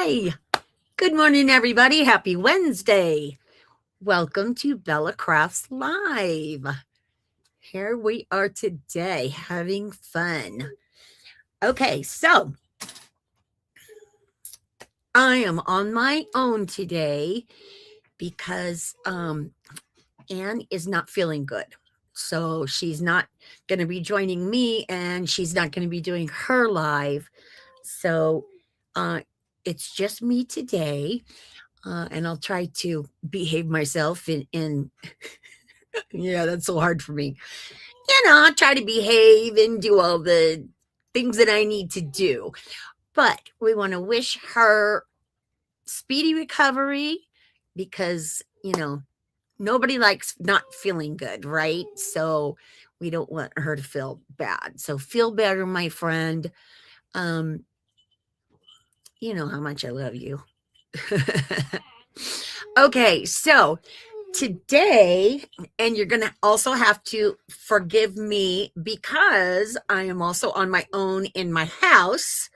Hi. Good morning, everybody. Happy Wednesday. Welcome to Bella Crafts Live. Here we are today having fun. Okay, so I am on my own today because Anne is not feeling good. So she's not going to be joining me and she's not going to be doing her live. So it's just me today. And I'll try to behave myself in yeah, that's so hard for me. I'll try to behave and do all the things that I need to do. But we want to wish her speedy recovery because, nobody likes not feeling good, right? So we don't want her to feel bad. So feel better, my friend. You know how much I love you. Okay, so today, and you're going to also have to forgive me because I am also on my own in my house.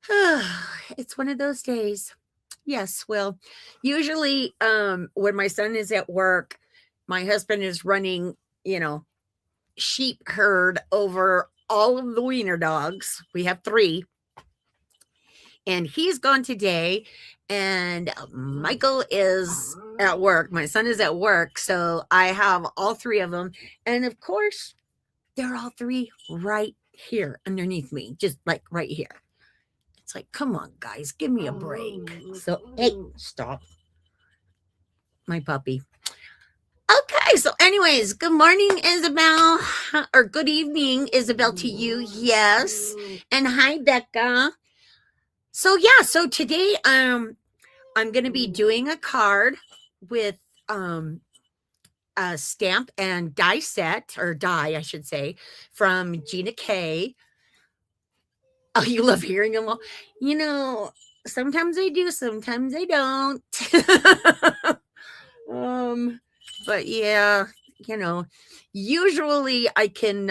It's one of those days. Yes, well, usually when my son is at work, my husband is running, sheep herd over all of the wiener dogs. We have 3. And he's gone today, and Michael is at work. My son is at work, so I have all 3 of them. And of course, they're all 3 right here underneath me, just like right here. It's like, come on, guys, give me a break. So, hey, stop. My puppy. Okay, so anyways, good morning, Isabel, or good evening, Isabel, to you. Yes. And hi, Becca. So today I'm going to be doing a card with a stamp and die set, or die I should say, from Gina K. Oh, you love hearing them all. Sometimes I do, sometimes I don't. But yeah, usually I can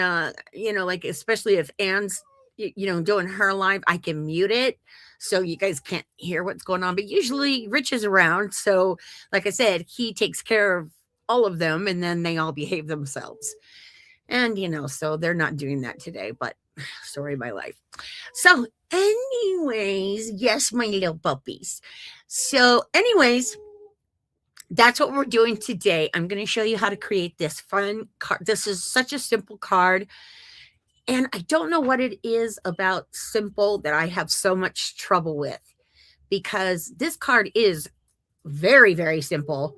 like, especially if Anne's doing her live, I can mute it so you guys can't hear what's going on. But usually Rich is around, so like I said, he takes care of all of them and then they all behave themselves. And so they're not doing that today, but sorry, my life. So anyways, yes, my little puppies. So anyways, that's what we're doing today. I'm going to show you how to create this fun card. This is such a simple card. And I don't know what it is about simple that I have so much trouble with, because this card is very, very simple.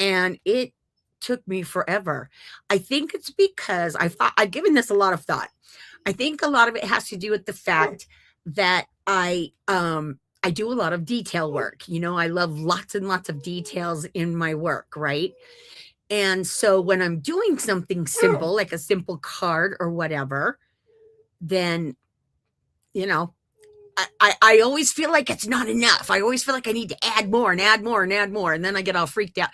And it took me forever. I think it's because I've given this a lot of thought. I think a lot of it has to do with the fact that I do a lot of detail work. I love lots and lots of details in my work, right? And so when I'm doing something simple, like a simple card or whatever, then, I always feel like it's not enough. I always feel like I need to add more and add more and add more. And then I get all freaked out.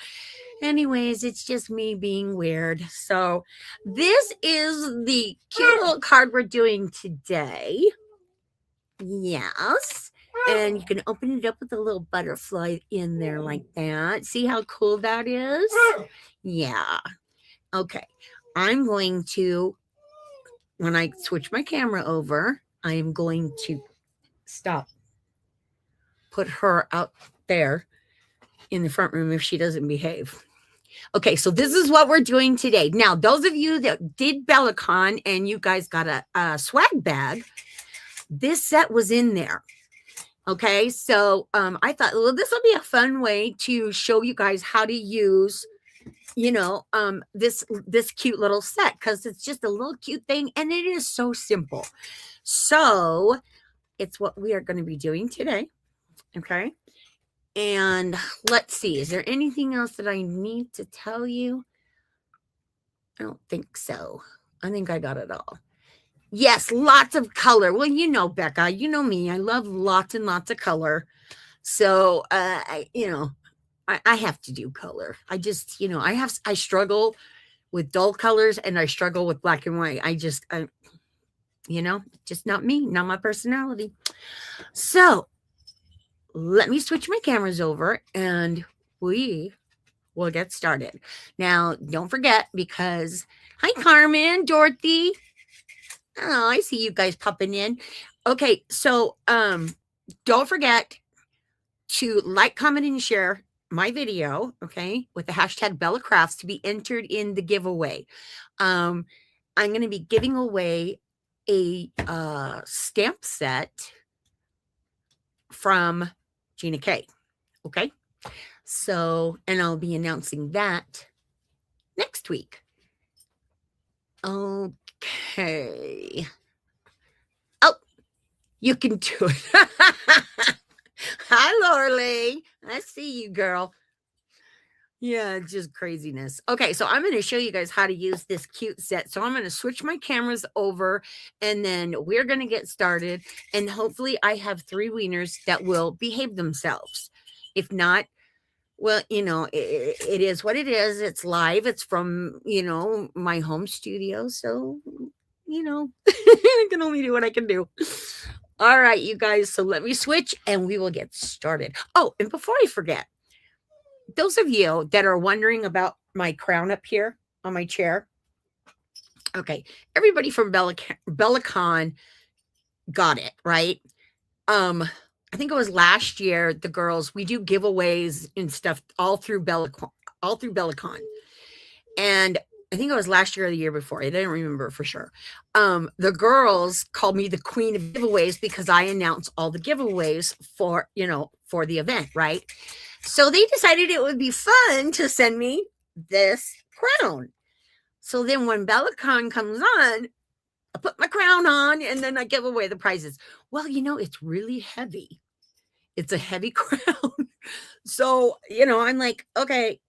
Anyways, it's just me being weird. So this is the cute little card we're doing today. Yes. And you can open it up with a little butterfly in there like that. See how cool that is? Yeah. Okay. I'm going to, when I switch my camera over, I am going to put her out there in the front room if she doesn't behave. Okay, so this is what we're doing today. Now, those of you that did BellaCon and you guys got a swag bag, this set was in there. Okay, so I thought, well, this will be a fun way to show you guys how to use, this cute little set, because it's just a little cute thing and it is so simple. So it's what we are going to be doing today. Okay. And let's see, is there anything else that I need to tell you? I don't think so. I think I got it all. Yes, lots of color. Well, Becca, you know me. I love lots and lots of color. So, I have to do color. I just, I struggle with dull colors and I struggle with black and white. Just not me, not my personality. So let me switch my cameras over and we will get started. Now, don't forget because, hi, Carmen, Dorothy. Oh, I see you guys popping in. Okay, so don't forget to like, comment, and share my video, okay, with the hashtag Bella Crafts to be entered in the giveaway. I'm going to be giving away a stamp set from Gina K. Okay, so, and I'll be announcing that next week. Okay. Oh, you can do it. Hi, Lorley. I see you, girl. Yeah, it's just craziness. Okay, so I'm going to show you guys how to use this cute set. So I'm going to switch my cameras over and then we're going to get started. And hopefully I have 3 wieners that will behave themselves. If not, well, you know, it is what it is. It's live. It's from, you know, my home studio. So, you know, I can only do what I can do. All right, you guys. So let me switch and we will get started. Oh, and before I forget, those of you that are wondering about my crown up here on my chair, okay, everybody from BellaCon got it, right? I think it was last year, the girls, we do giveaways and stuff all through BellaCon. And I think it was last year or the year before. I didn't remember for sure. The girls called me the queen of giveaways because I announced all the giveaways for, you know, for the event, right? So they decided it would be fun to send me this crown. So then when BellaCon comes on, I put my crown on and then I give away the prizes. Well, you know, it's really heavy. It's a heavy crown. So, you know, I'm like, okay,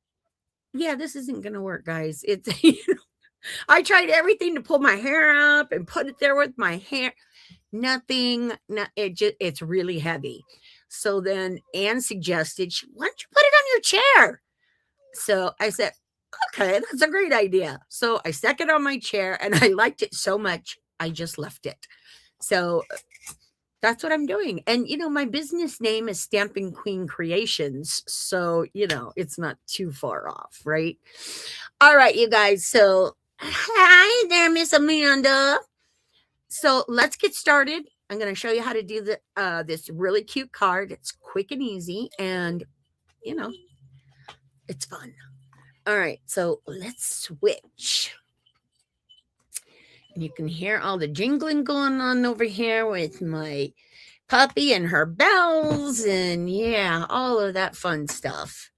yeah, this isn't going to work, guys. It's, you know, I tried everything to pull my hair up and put it there with my hair. Nothing, it's really heavy. So then Anne suggested, why don't you put it on your chair? So I said, okay, that's a great idea. So I stuck it on my chair and I liked it so much, I just left it. So that's what I'm doing. And, you know, my business name is Stamping Queen Creations. So, you know, it's not too far off, right? All right, you guys. So, hi there, Miss Amanda. So let's get started. I'm going to show you how to do this really cute card. It's quick and easy and, you know, it's fun. All right, so let's switch. You can hear all the jingling going on over here with my puppy and her bells and yeah, all of that fun stuff.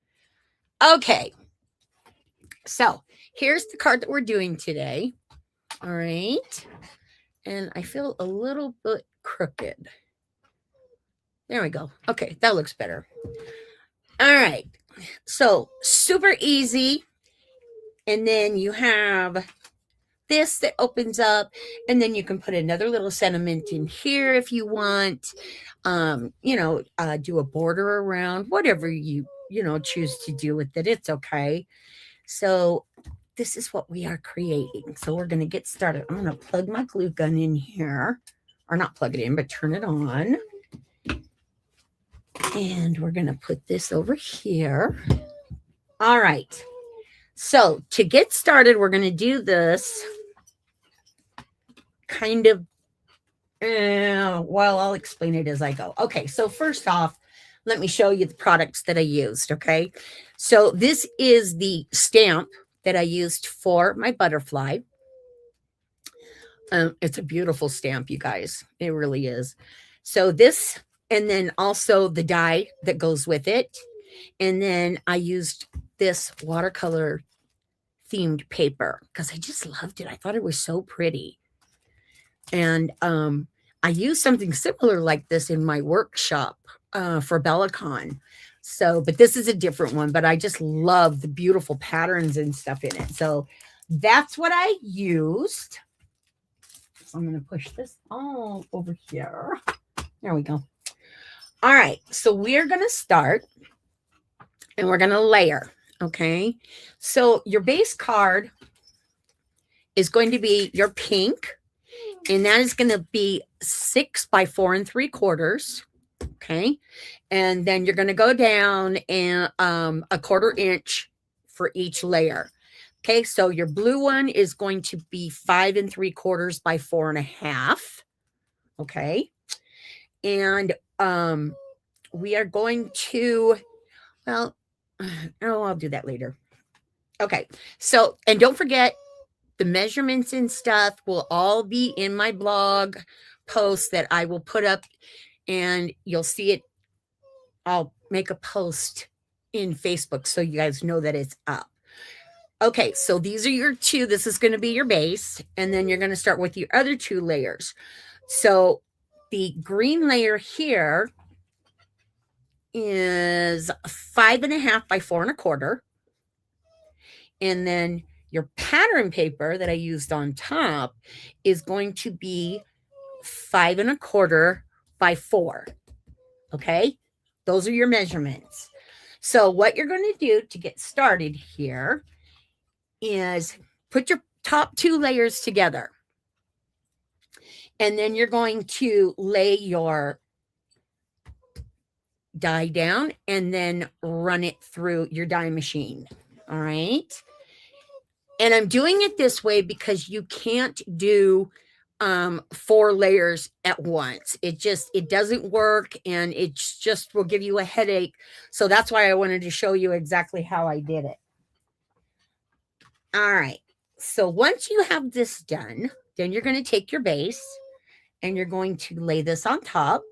Okay, so here's the card that we're doing today. All right, and I feel a little bit crooked. There we go. Okay, that looks better. All right, so super easy. And then you have this that opens up, and then you can put another little sentiment in here if you want. You know, do a border around, whatever you know, choose to do with it. It's okay. So this is what we are creating. So we're going to get started. I'm going to plug my glue gun in here, or not plug it in, but turn it on. And we're going to put this over here. All right. So to get started, we're going to do this kind of, well, I'll explain it as I go. Okay, so first off, let me show you the products that I used, okay? So this is the stamp that I used for my butterfly. It's a beautiful stamp, you guys. It really is. So this, and then also the die that goes with it. And then I used this watercolor themed paper because I just loved it. I thought it was so pretty. And I used something similar like this in my workshop for BellaCon. So, but this is a different one, but I just love the beautiful patterns and stuff in it. So that's what I used. So I'm going to push this all over here. There we go. All right. So we're going to start and we're going to layer. Okay. So your base card is going to be your pink. And that is going to be 6 by 4 3/4. Okay. And then you're going to go down and a 1/4 inch for each layer. Okay. So your blue one is going to be 5 3/4 by 4.5. Okay. And we are going to, well, oh, I'll do that later. Okay. So, and don't forget, the measurements and stuff will all be in my blog post that I will put up, and you'll see it. I'll make a post in Facebook so you guys know that it's up. Okay, so these are your two. This is going to be your base, and then you're going to start with your other 2 layers. So the green layer here is 5.5 by 4.25. And then your pattern paper that I used on top is going to be 5 1/4 by 4. Okay, those are your measurements. So what you're going to do to get started here is put your top 2 layers together. And then you're going to lay your dye down and then run it through your dye machine. All right. And I'm doing it this way because you can't do 4 layers at once. It doesn't work, and it just will give you a headache. So that's why I wanted to show you exactly how I did it. All right. So once you have this done, then you're going to take your base and you're going to lay this on top.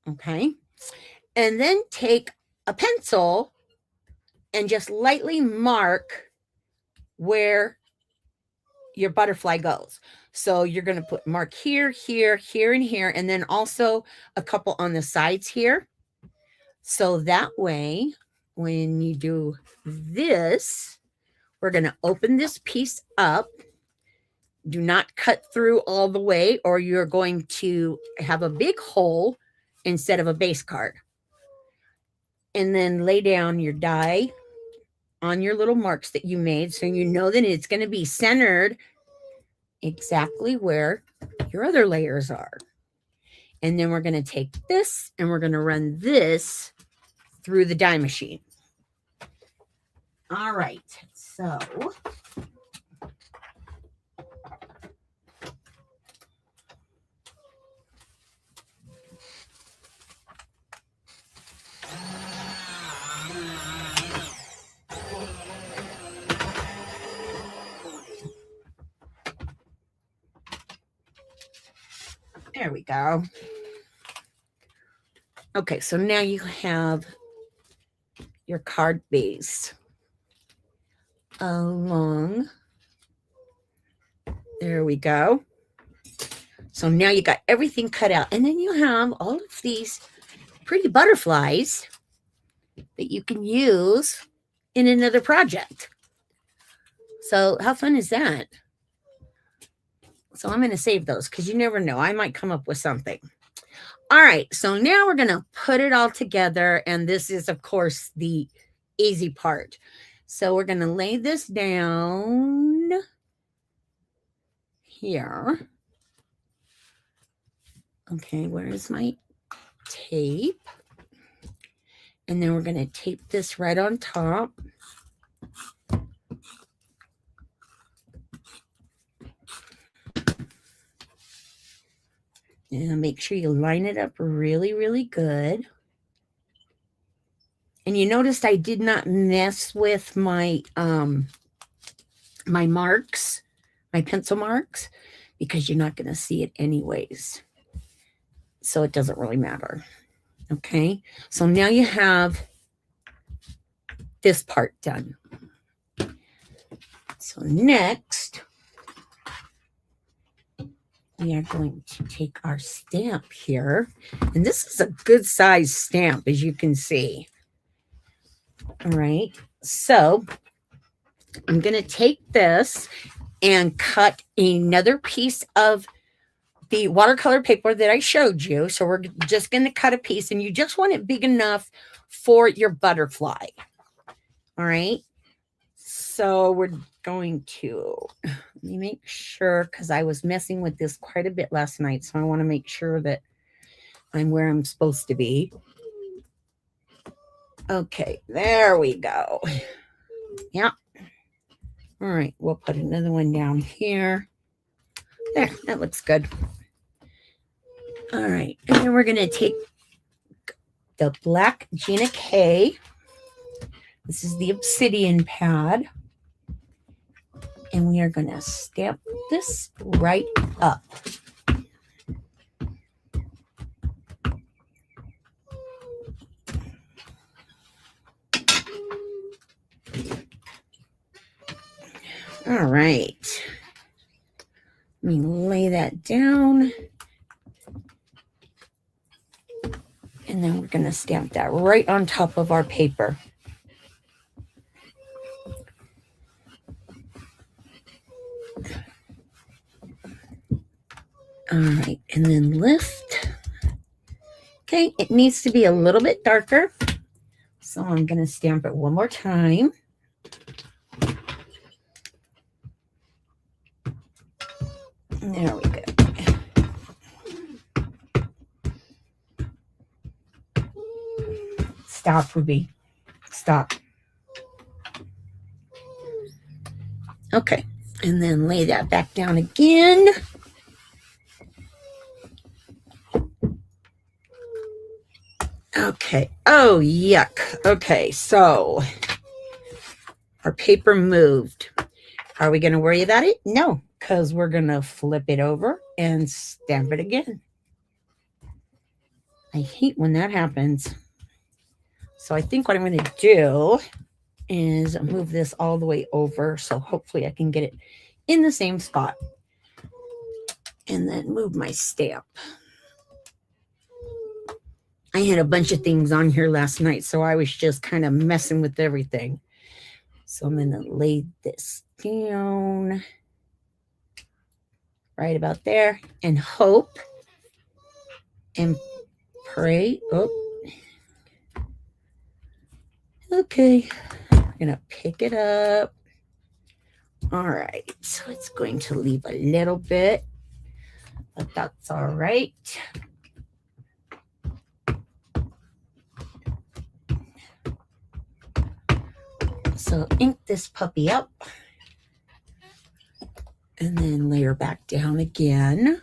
Okay. And then take a pencil and just lightly mark where your butterfly goes. So you're going to put mark here, here, here, and here, and then also a couple on the sides here. So that way, when you do this, we're going to open this piece up. Do not cut through all the way, or you're going to have a big hole instead of a base card. And then lay down your die on your little marks that you made, so you know that it's going to be centered exactly where your other layers are. And then we're going to take this and we're going to run this through the dye machine. All right, so there we go. Okay, so now you have your card base along. There we go. So now you got everything cut out, and then you have all of these pretty butterflies that you can use in another project. So how fun is that? So I'm going to save those because you never know. I might come up with something. All right. So now we're going to put it all together. And this is, of course, the easy part. So we're going to lay this down here. Okay. Where is my tape? And then we're going to tape this right on top. And make sure you line it up really, really good. And you noticed I did not mess with my my marks, my pencil marks, because you're not going to see it anyways. So it doesn't really matter. Okay. So now you have this part done. So next, we are going to take our stamp here. And this is a good size stamp, as you can see. All right. So I'm going to take this and cut another piece of the watercolor paper that I showed you. So we're just going to cut a piece, and you just want it big enough for your butterfly. All right. So we're going to, let me make sure, because I was messing with this quite a bit last night. So I want to make sure that I'm where I'm supposed to be. Okay, there we go. Yeah. All right, we'll put another one down here. There, that looks good. All right, and then we're going to take the black Gina K. This is the obsidian pad. And we are going to stamp this right up. All right. Let me lay that down. And then we're going to stamp that right on top of our paper. All right, and then lift. Okay, it needs to be a little bit darker. So I'm going to stamp it one more time. There we go. Stop, Ruby. Stop. Okay, and then lay that back down again. Okay. Oh, yuck. Okay, so our paper moved. Are we going to worry about it? No, because we're going to flip it over and stamp it again. I hate when that happens. So I think what I'm going to do is move this all the way over. So hopefully I can get it in the same spot. And then move my stamp. I had a bunch of things on here last night, so I was just kind of messing with everything. So I'm going to lay this down right about there and hope and pray. Oh, okay. I'm going to pick it up. All right. So it's going to leave a little bit, but that's all right. So ink this puppy up and then layer back down again.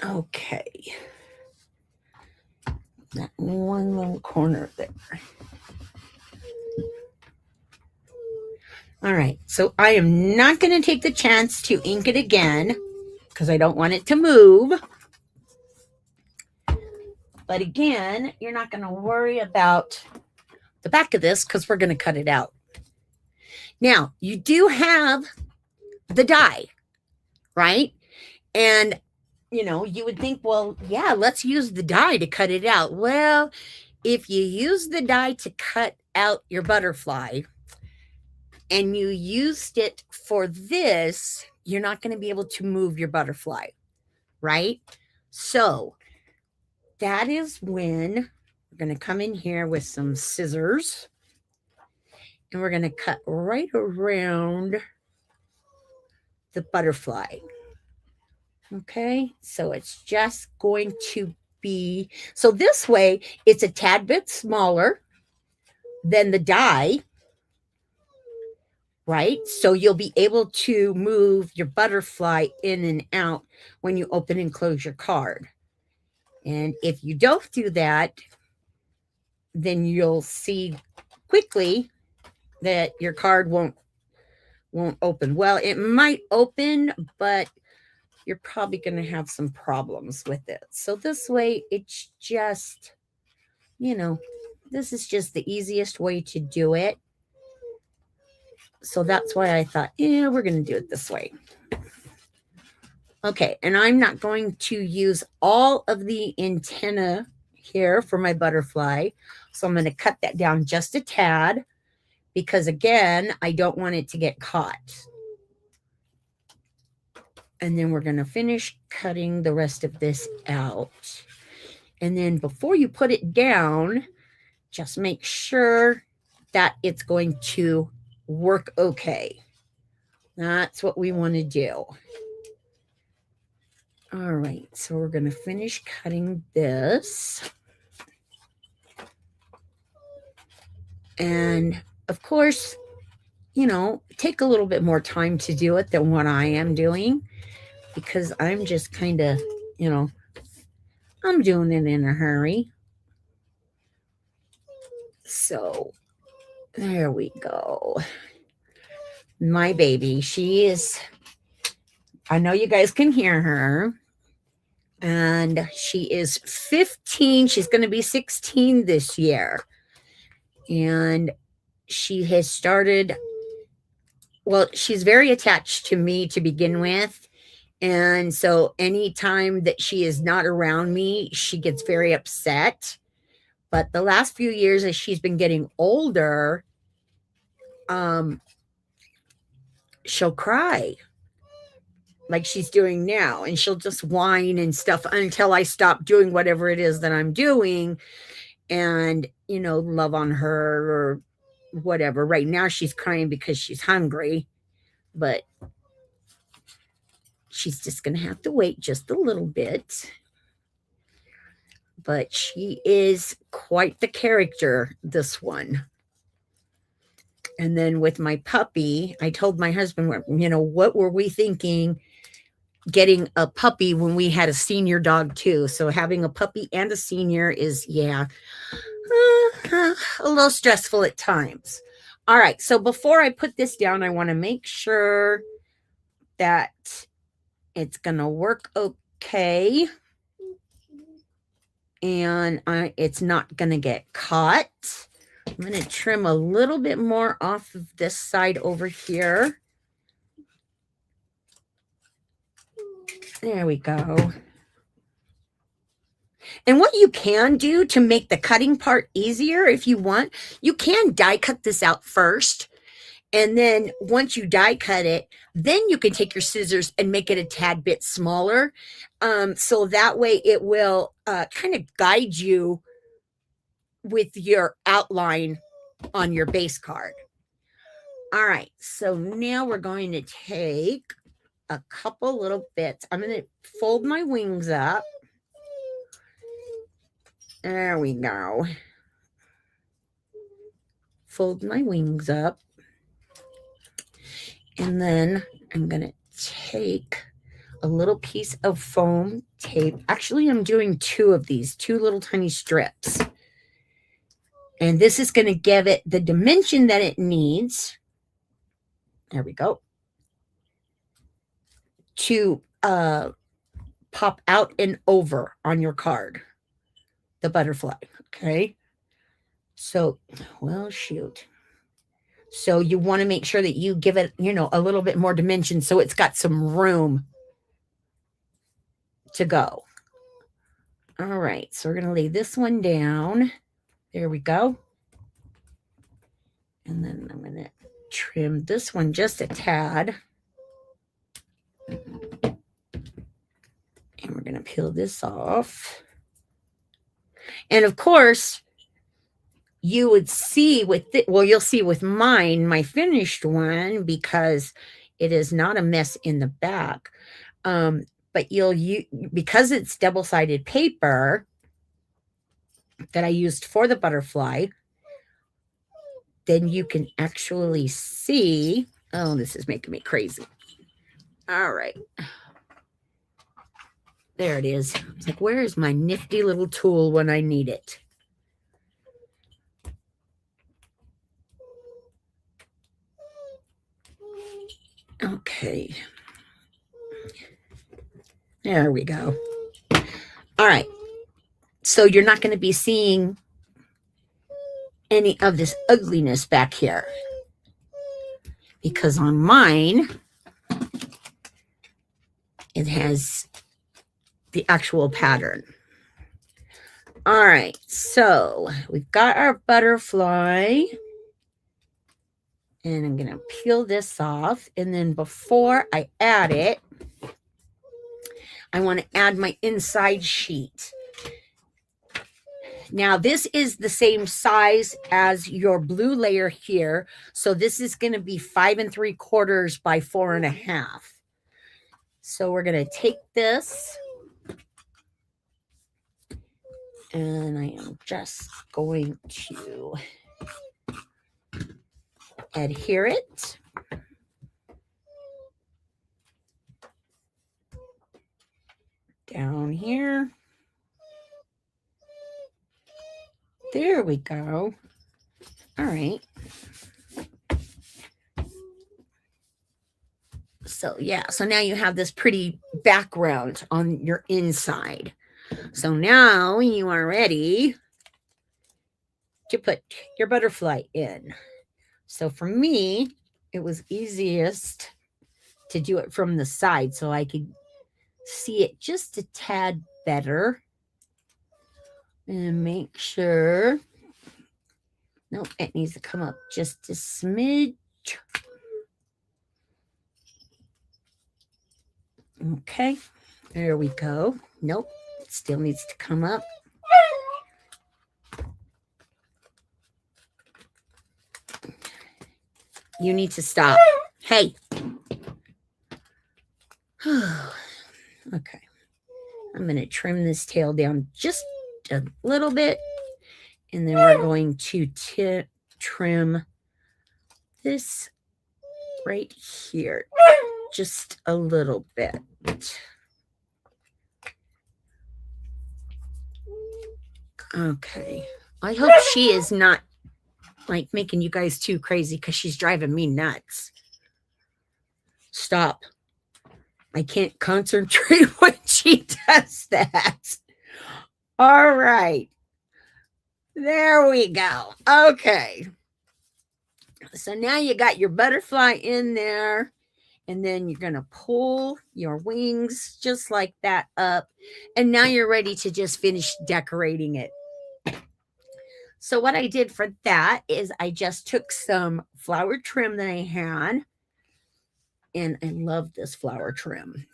Okay. That one little corner there. All right. So I am not going to take the chance to ink it again because I don't want it to move. But again, you're not going to worry about the back of this because we're going to cut it out. Now, you do have the die, right? And, you know, you would think, well, yeah, let's use the die to cut it out. Well, if you use the die to cut out your butterfly and you used it for this, you're not going to be able to move your butterfly, right? So that is when we're going to come in here with some scissors and we're going to cut right around the butterfly. Okay, so it's just going to be, so this way it's a tad bit smaller than the die, right? So you'll be able to move your butterfly in and out when you open and close your card. And if you don't do that, then you'll see quickly that your card won't open. Well, it might open, but you're probably going to have some problems with it. So this way, it's just, you know, this is just the easiest way to do it. So that's why I thought, yeah, we're going to do it this way. Okay, and I'm not going to use all of the antenna here for my butterfly. So I'm going to cut that down just a tad because, again, I don't want it to get caught. And then we're going to finish cutting the rest of this out. And then before you put it down, just make sure that it's going to work okay. That's what we want to do. All right, so we're going to finish cutting this. And of course, take a little bit more time to do it than what I am doing, because I'm just kind of, I'm doing it in a hurry. So there we go. My baby, I know you guys can hear her, and she is 15. She's going to be 16 this year. And she has started, well, she's very attached to me to begin with. And so anytime that she is not around me, she gets very upset. But the last few years, as she's been getting older, she'll cry like she's doing now, and she'll just whine and stuff until I stop doing whatever it is that I'm doing and, love on her or whatever. Right now she's crying because she's hungry, but she's just going to have to wait just a little bit. But she is quite the character, this one. And then with my puppy, I told my husband, what were we thinking getting a puppy when we had a senior dog too? So having a puppy and a senior is, a little stressful at times. All right, so before I put this down, I want to make sure that it's going to work okay. And it's not going to get caught. I'm going to trim a little bit more off of this side over here. There we go. And what you can do to make the cutting part easier, if you want, you can die cut this out first. And then once you die cut it, then you can take your scissors and make it a tad bit smaller. So that way it will kind of guide you with your outline on your base card. All right, so now we're going to take a couple little bits. I'm going to fold my wings up. There we go. Fold my wings up. And then I'm going to take a little piece of foam tape. Actually, I'm doing two of these, two little tiny strips. And this is going to give it the dimension that it needs. There we go. To pop out and over on your card. The butterfly, okay? So, well, shoot. So you want to make sure that you give it, a little bit more dimension so it's got some room to go. All right, so we're going to lay this one down. There we go. And then I'm going to trim this one just a tad. And we're going to peel this off. And of course, you would see you'll see with mine, my finished one, because it is not a mess in the back. But because it's double-sided paper that I used for the butterfly, then you can actually see. Oh, this is making me crazy. All right. There it is. It's like, where is my nifty little tool when I need it? Okay. There we go. All right. So you're not going to be seeing any of this ugliness back here, because on mine, it has the actual pattern. All right. So we've got our butterfly. And I'm going to peel this off. And then before I add it, I want to add my inside sheet. Now this is the same size as your blue layer here. So this is going to be 5 3/4 by 4 1/2. So we're going to take this and I am just going to adhere it. Down here. There we go. All right. So yeah, so now you have this pretty background on your inside. So now you are ready to put your butterfly in. So for me, it was easiest to do it from the side so I could see it just a tad better. And make sure, nope, it needs to come up just a smidge. Okay, there we go. Nope, it still needs to come up. You need to stop. Hey. Okay. I'm going to trim this tail down just a little bit. And then we're going to trim this right here just a little bit. Okay. I hope she is not like making you guys too crazy because she's driving me nuts. Stop. I can't concentrate when she does that. All right. There we go. Okay. So now you got your butterfly in there. And then you're going to pull your wings just like that up. And now you're ready to just finish decorating it. So what I did for that is I just took some flower trim that I had. And I love this flower trim.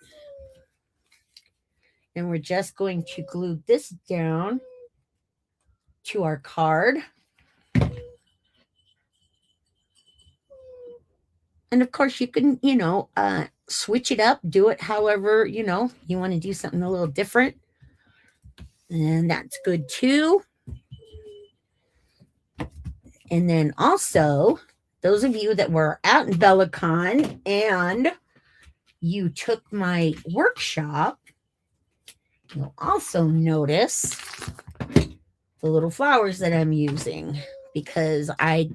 And we're just going to glue this down to our card. And of course you can, switch it up, do it however, you want to do something a little different. And that's good too. And then also, those of you that were out in Bellicon and you took my workshop, you'll also notice the little flowers that I'm using because I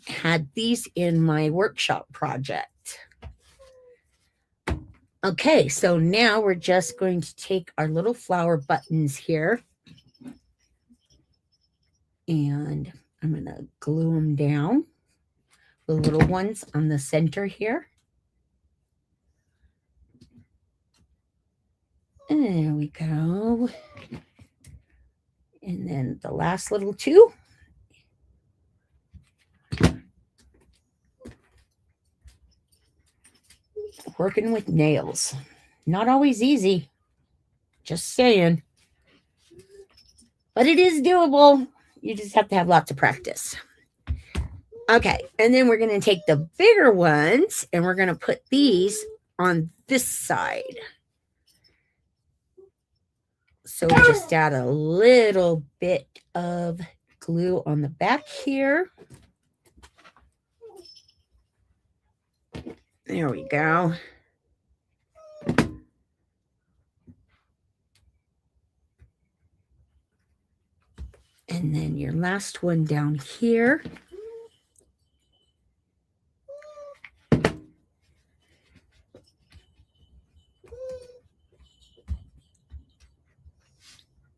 had these in my workshop project. Okay, so now we're just going to take our little flower buttons here and I'm going to glue them down, the little ones on the center here. And there we go. And then the last little two. Working with nails. Not always easy. Just saying. But it is doable. You just have to have lots of practice. Okay, and then we're going to take the bigger ones and we're going to put these on this side. So we just add a little bit of glue on the back here. There we go. And then your last one down here.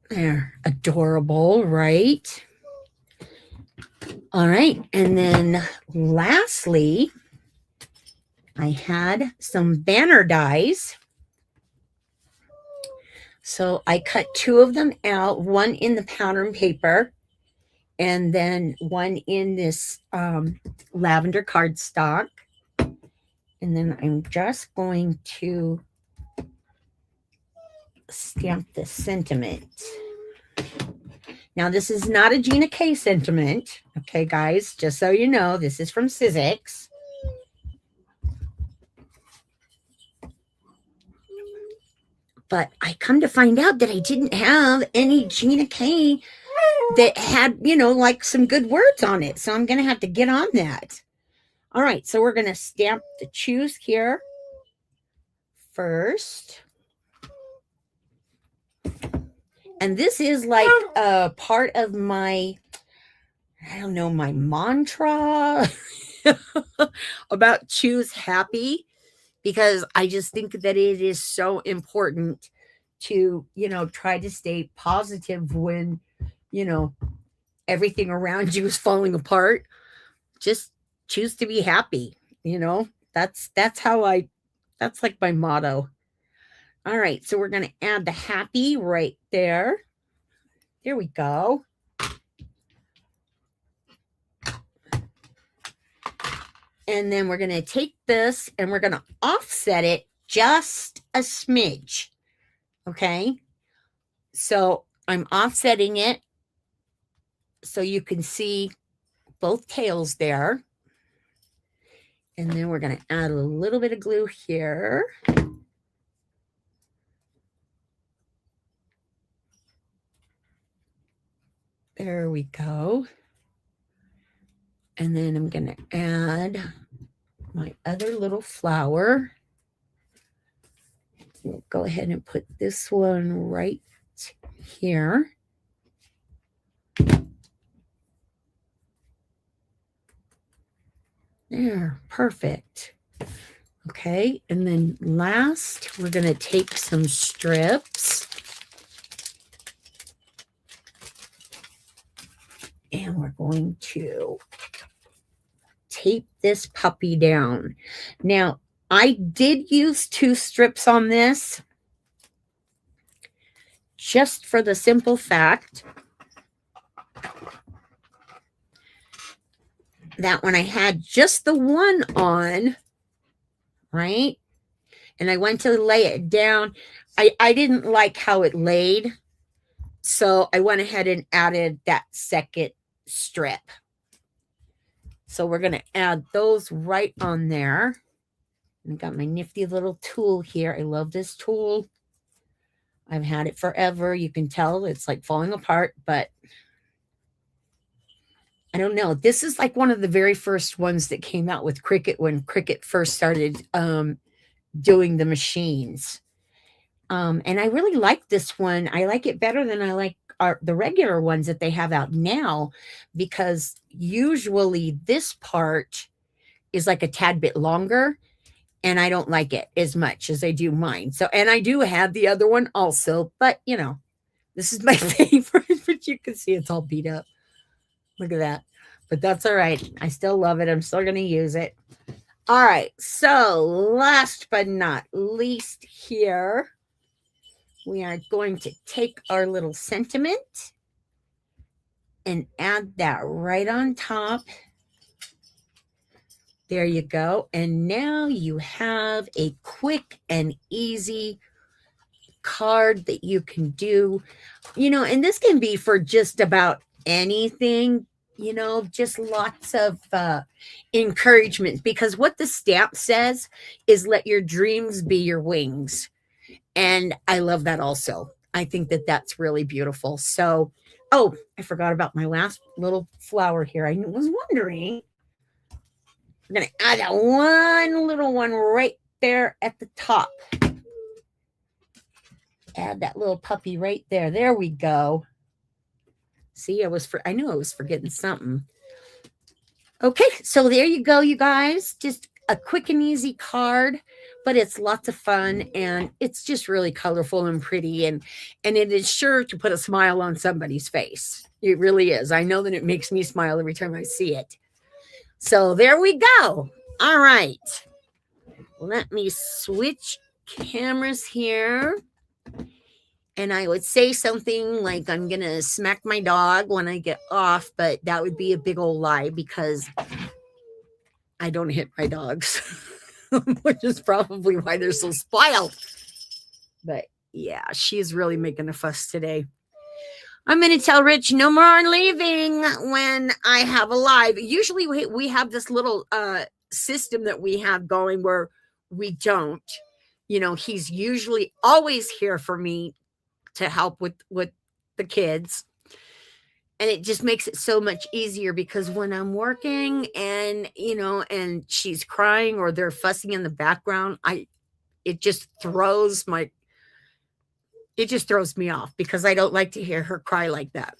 There, adorable, right? All right, and then lastly, I had some banner dies. So I cut two of them out, one in the pattern paper, and then one in this lavender cardstock. And then I'm just going to stamp the sentiment. Now, this is not a Gina K sentiment. Okay, guys, just so you know, this is from Sizzix. But I come to find out that I didn't have any Gina K that had, like some good words on it. So I'm going to have to get on that. All right, so we're going to stamp the choose here first. And this is like a part of my, I don't know, my mantra about choose happy, because I just think that it is so important to, try to stay positive when, everything around you is falling apart. Just choose to be happy. That's that's like my motto. All right, so we're going to add the happy right there. There we go. And then we're going to take this and we're going to offset it just a smidge. Okay. So I'm offsetting it so you can see both tails there. And then we're going to add a little bit of glue here. There we go. And then I'm going to add my other little flower. We'll go ahead and put this one right here. There, perfect. Okay, and then last, we're going to take some strips. And we're going to tape this puppy down. Now, I did use 2 strips on this just for the simple fact that when I had just the one on, right, and I went to lay it down, I didn't like how it laid. So I went ahead and added that second strip. So we're going to add those right on there. I got my nifty little tool here. I love this tool. I've had it forever. You can tell it's like falling apart, but I don't know. This is like one of the very first ones that came out with Cricut when Cricut first started doing the machines. And I really like this one. I like it better than I like the regular ones that they have out now, because usually this part is like a tad bit longer, and I don't like it as much as I do mine. So, and I do have the other one also, but this is my favorite, but you can see it's all beat up. Look at that. But that's all right. I still love it. I'm still going to use it. All right. So last but not least here, we are going to take our little sentiment and add that right on top. There you go. And now you have a quick and easy card that you can do, and this can be for just about anything, just lots of encouragement, because what the stamp says is let your dreams be your wings. And I love that also. I think that that's really beautiful. So, oh, I forgot about my last little flower here. I was wondering, I'm going to add that one little one right there at the top. Add that little puppy right there. There we go. See, I knew I was forgetting something. Okay, so there you go, you guys. Just a quick and easy card, but it's lots of fun, and it's just really colorful and pretty, and it is sure to put a smile on somebody's face. It really is. I know that it makes me smile every time I see it. So there we go. All right. Let me switch cameras here. And I would say something like I'm going to smack my dog when I get off, but that would be a big old lie, because I don't hit my dogs, which is probably why they're so spoiled. But yeah, she's really making a fuss today. I'm going to tell Rich no more leaving when I have a live. Usually we have this little system that we have going where we don't. He's usually always here for me to help with the kids. And it just makes it so much easier because when I'm working and she's crying or they're fussing in the background, it just throws me off because I don't like to hear her cry like that.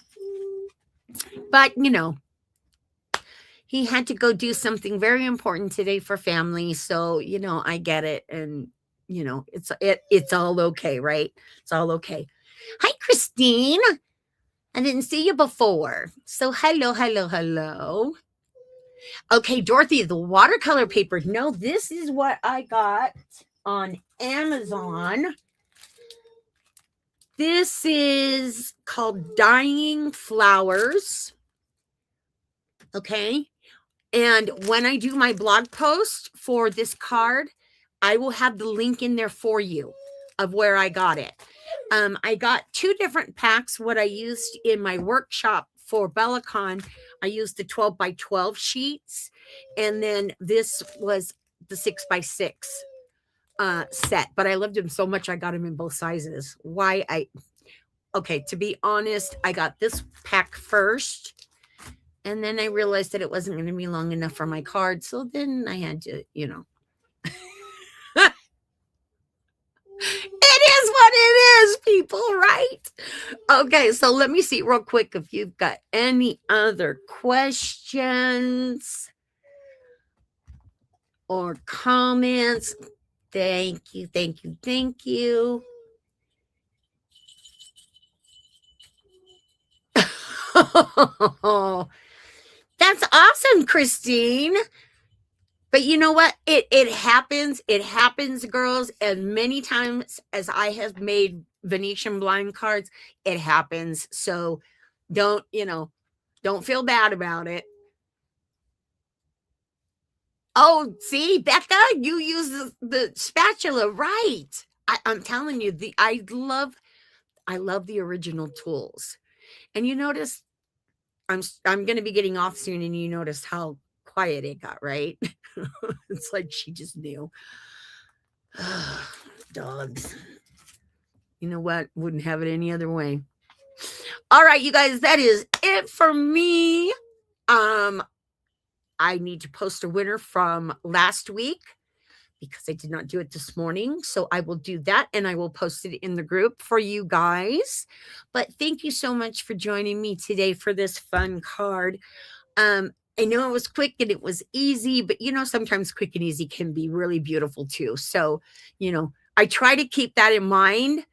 But, he had to go do something very important today for family. So, I get it. And, it's all okay, right? It's all okay. Hi, Christine. I didn't see you before. So, hello, hello, hello. Okay, Dorothy, the watercolor paper. No, this is what I got on Amazon. This is called Dying Flowers. Okay. And when I do my blog post for this card, I will have the link in there for you of where I got it. I got 2 different packs. What I used in my workshop for BellaCon, I used the 12 by 12 sheets. And then this was the 6 by 6 set. But I loved them so much, I got them in both sizes. Okay, to be honest, I got this pack first. And then I realized that it wasn't going to be long enough for my card. So then I had to, It is what it is, people, right? Okay, so let me see real quick if you've got any other questions or comments. Thank you, thank you, thank you. That's awesome, Christine. But you know what? It happens. It happens, girls. And many times as I have made Venetian blind cards, it happens. So don't feel bad about it. Oh, see, Becca, you use the spatula, right? I'm telling you, I love the original tools. And you notice I'm going to be getting off soon, and you noticed how quiet it got, right? It's like she just knew. Dogs. You know what? Wouldn't have it any other way. All right, you guys, that is it for me. I need to post a winner from last week because I did not do it this morning. So I will do that and I will post it in the group for you guys. But thank you so much for joining me today for this fun card. I know it was quick and it was easy, but sometimes quick and easy can be really beautiful too. So, I try to keep that in mind,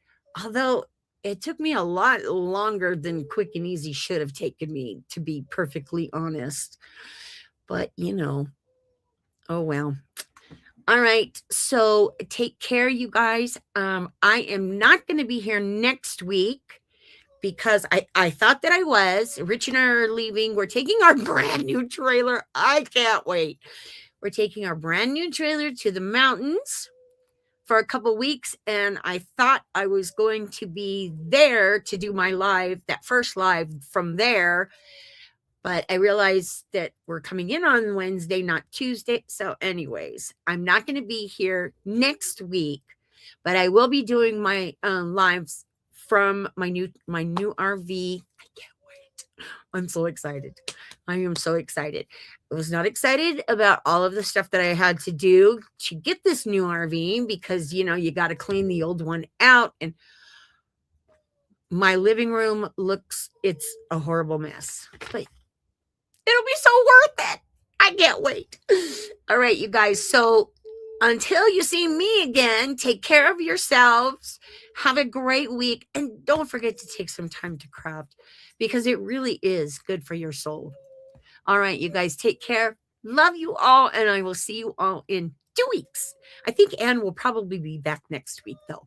although it took me a lot longer than quick and easy should have taken me, to be perfectly honest. But, oh well. All right. So take care, you guys. I am not going to be here next week because I thought that I was. Rich and I are leaving. We're taking our brand new trailer. I can't wait. We're taking our brand new trailer to the mountains for a couple weeks. And I thought I was going to be there to do my live, that first live from there. But I realized that we're coming in on Wednesday, not Tuesday. So anyways, I'm not going to be here next week, but I will be doing my lives from my new RV. I can't wait. I'm so excited. I am so excited. I was not excited about all of the stuff that I had to do to get this new RV because, you got to clean the old one out. And my living room it's a horrible mess. But it'll be so worth it. I can't wait. All right, you guys. So until you see me again, take care of yourselves. Have a great week. And don't forget to take some time to craft because it really is good for your soul. All right, you guys, take care. Love you all. And I will see you all in 2 weeks. I think Anne will probably be back next week, though.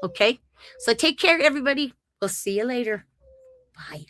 Okay? So take care, everybody. We'll see you later. Bye.